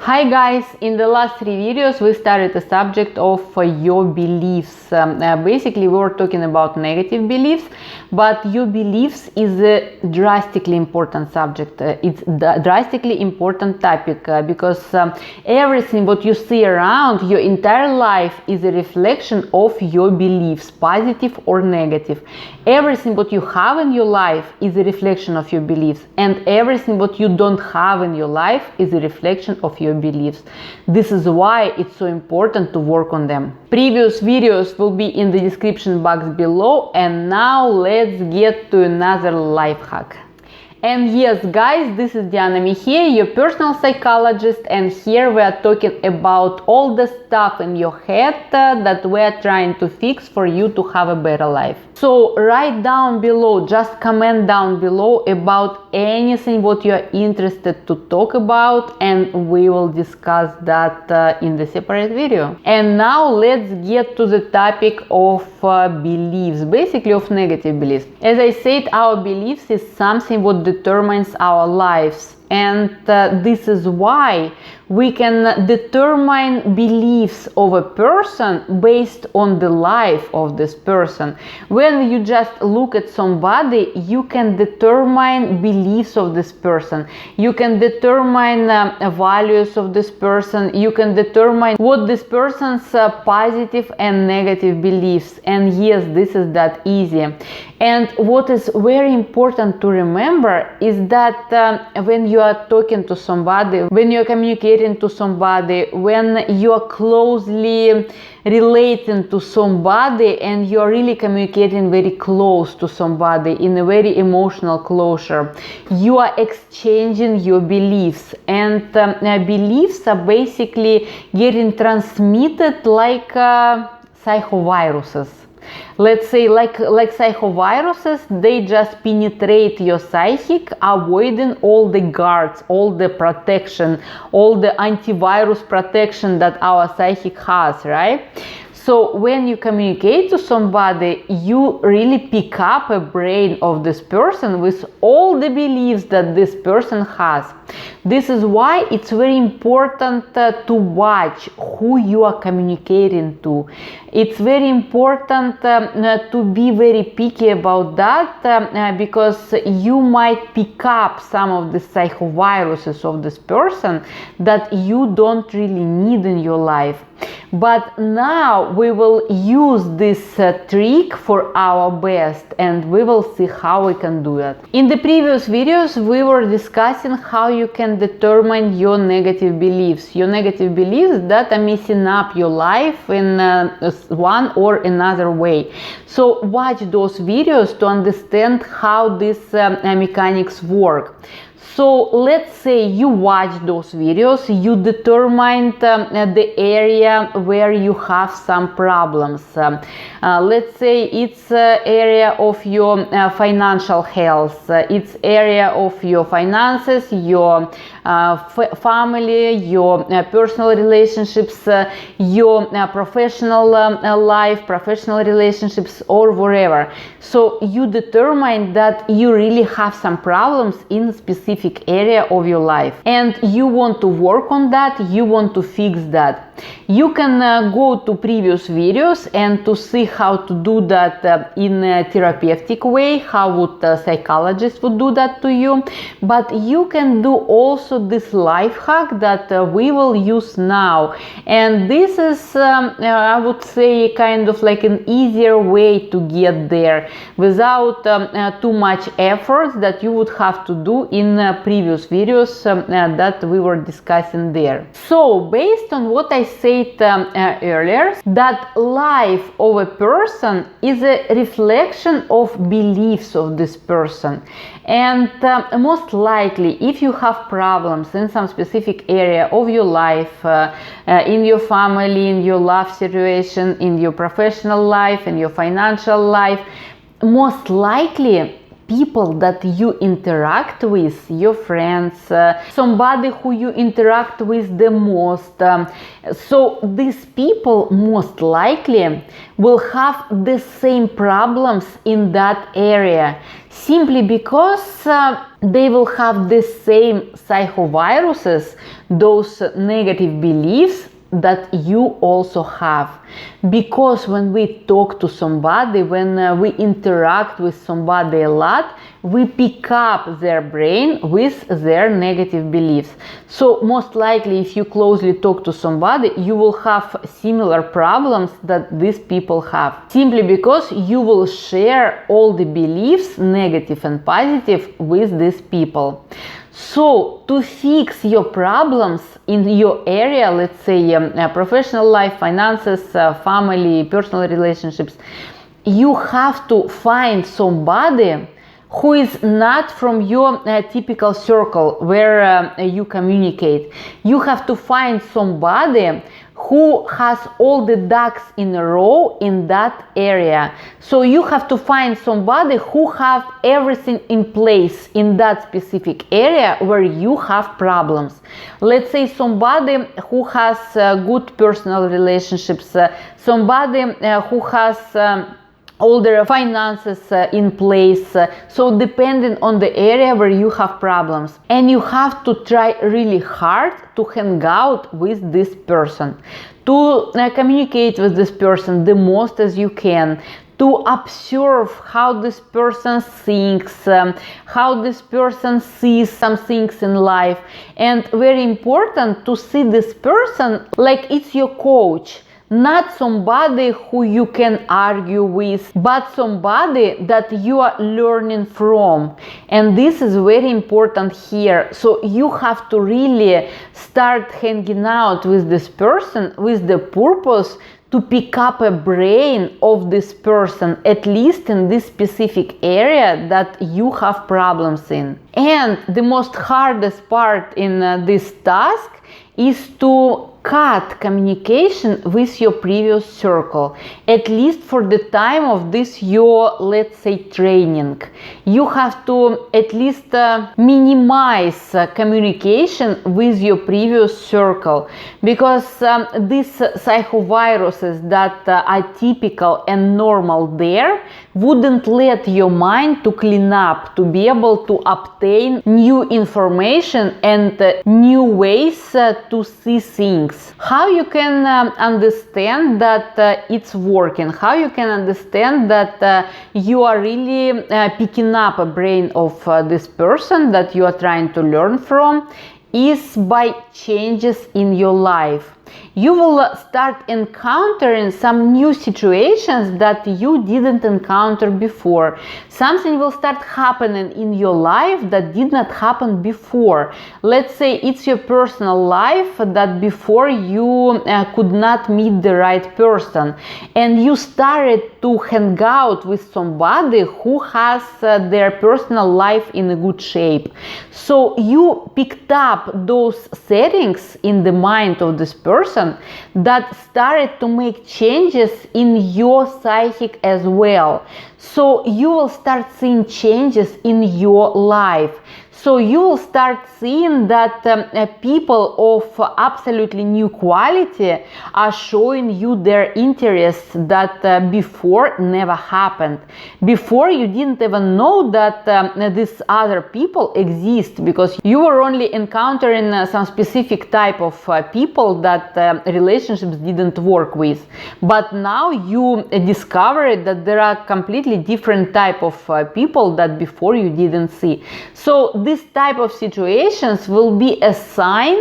Hi guys, in the last 3 videos we started the subject of your beliefs. Basically we were talking about negative beliefs, but your beliefs is a drastically important subject. It's a drastically important topic because everything what you see around your entire life is a reflection of your beliefs, positive or negative. Everything what you have in your life is a reflection of your beliefs, and everything what you don't have in your life is a reflection of your beliefs. This is why it's so important to work on them. Previous videos will be in the description box below, and now let's get to another life hack. And yes guys, this is Mejia, your personal psychologist, and here we are talking about all the stuff in your head that we are trying to fix for you to have a better life. So write down below, just comment down below about anything what you are interested to talk about, and we will discuss that in the separate video. And now let's get to the topic of beliefs, basically of negative beliefs. As I said, our beliefs is something what determines our lives, and this is why we can determine beliefs of a person based on the life of this person. When you just look at somebody, you can determine beliefs of this person, you can determine values of this person, you can determine what this person's positive and negative beliefs. And yes, this is that easy. And what is very important to remember is that when you are talking to somebody, when you are communicating to somebody, when you are closely relating to somebody and you are really communicating very close to somebody in a very emotional closure, you are exchanging your beliefs, and beliefs are basically getting transmitted like psychoviruses. Let's say like psychoviruses, they just penetrate your psychic, avoiding all the guards, all the protection, all the antivirus protection that our psychic has, right? So when you communicate to somebody, you really pick up a brain of this person with all the beliefs that this person has. This is why it's very important to watch who you are communicating to. It's very important to be very picky about that because you might pick up some of the psychoviruses of this person that you don't really need in your life. But now we will use this trick for our best, and we will see how we can do it. In the previous videos we were discussing how you can determine your negative beliefs that are messing up your life in one or another way. So watch those videos to understand how these mechanics work. So let's say you watch those videos, you determined the area where you have some problems. Let's say it's area of your financial health, it's area of your finances, your family, your personal relationships, your professional life, professional relationships, or whatever. So you determine that you really have some problems in specific area of your life, and you want to work on that, you want to fix that. You can go to previous videos and to see how to do that in a therapeutic way, how would a psychologist would do that to you. But you can do also this life hack that we will use now, and this is I would say kind of like an easier way to get there without too much effort that you would have to do in previous videos that we were discussing there. So based on what I said earlier, that life of a person is a reflection of beliefs of this person, and most likely if you have problems in some specific area of your life, in your family, in your love situation, in your professional life, in your financial life, most likely people that you interact with, your friends, somebody who you interact with the most. So these people most likely will have the same problems in that area, simply because they will have the same psychoviruses, those negative beliefs that you also have. Because when we talk to somebody, when we interact with somebody a lot, we pick up their brain with their negative beliefs. So most likely, if you closely talk to somebody, you will have similar problems that these people have, simply because you will share all the beliefs, negative and positive, with these people. So to fix your problems in your area, let's say professional life, finances, family, personal relationships, you have to find somebody who is not from your typical circle where you communicate. You have to find somebody who has all the ducks in a row in that area. So you have to find somebody who have everything in place in that specific area where you have problems. Let's say somebody who has good personal relationships, somebody who has all their finances in place. So depending on the area where you have problems, and you have to try really hard to hang out with this person, to communicate with this person the most as you can, to observe how this person thinks, how this person sees some things in life. And very important to see this person like it's your coach. Not somebody who you can argue with, but somebody that you are learning from. And this is very important here. So you have to really start hanging out with this person with the purpose to pick up a brain of this person, at least in this specific area that you have problems in. And the most hardest part in this task is to cut communication with your previous circle, at least for the time of this your, let's say, training. You have to at least minimize communication with your previous circle, because these psychoviruses that are typical and normal there wouldn't let your mind to clean up, to be able to obtain new information and new ways to see things. How you can understand that it's working? How you can understand that you are really picking up a brain of this person that you are trying to learn from is by changes in your life. You will start encountering some new situations that you didn't encounter before. Something will start happening in your life that did not happen before. Let's say it's your personal life that before you could not meet the right person, and you started to hang out with somebody who has their personal life in a good shape. So you picked up those settings in the mind of this person that started to make changes in your psychic as well. So you will start seeing changes in your life. So you will start seeing that people of absolutely new quality are showing you their interests that before never happened. Before you didn't even know that these other people exist, because you were only encountering some specific type of people that relationships didn't work with. But now you discovered that there are completely different type of people that before you didn't see. So this type of situations will be a sign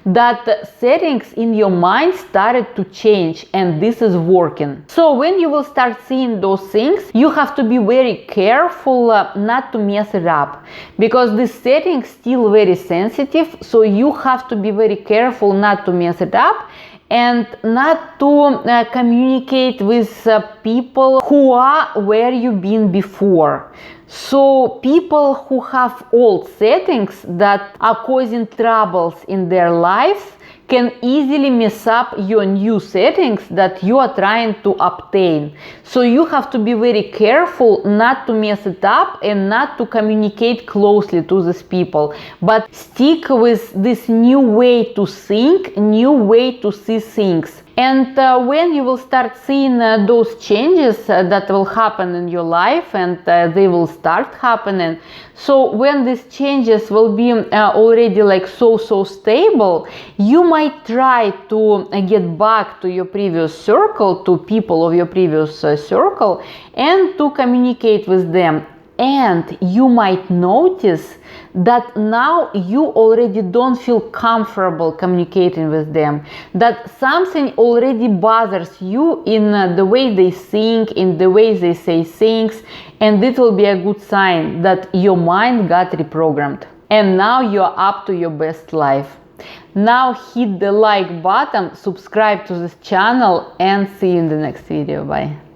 that settings in your mind started to change, and this is working. So when you will start seeing those things, you have to be very careful not to mess it up, because this setting is still very sensitive. So you have to be very careful not to mess it up and not to communicate with people who are where you've been before. So people who have old settings that are causing troubles in their lives can easily mess up your new settings that you are trying to obtain. So you have to be very careful not to mess it up and not to communicate closely to these people, but stick with this new way to think, new way to see things. And when you will start seeing those changes that will happen in your life, and they will start happening, so when these changes will be already like so stable, you might try to get back to your previous circle, to people of your previous circle, and to communicate with them. And you might notice that now you already don't feel comfortable communicating with them, that something already bothers you in the way they think, in the way they say things, and it will be a good sign that your mind got reprogrammed. And now you're up to your best life. Now hit the like button, subscribe to this channel, and see you in the next video. Bye.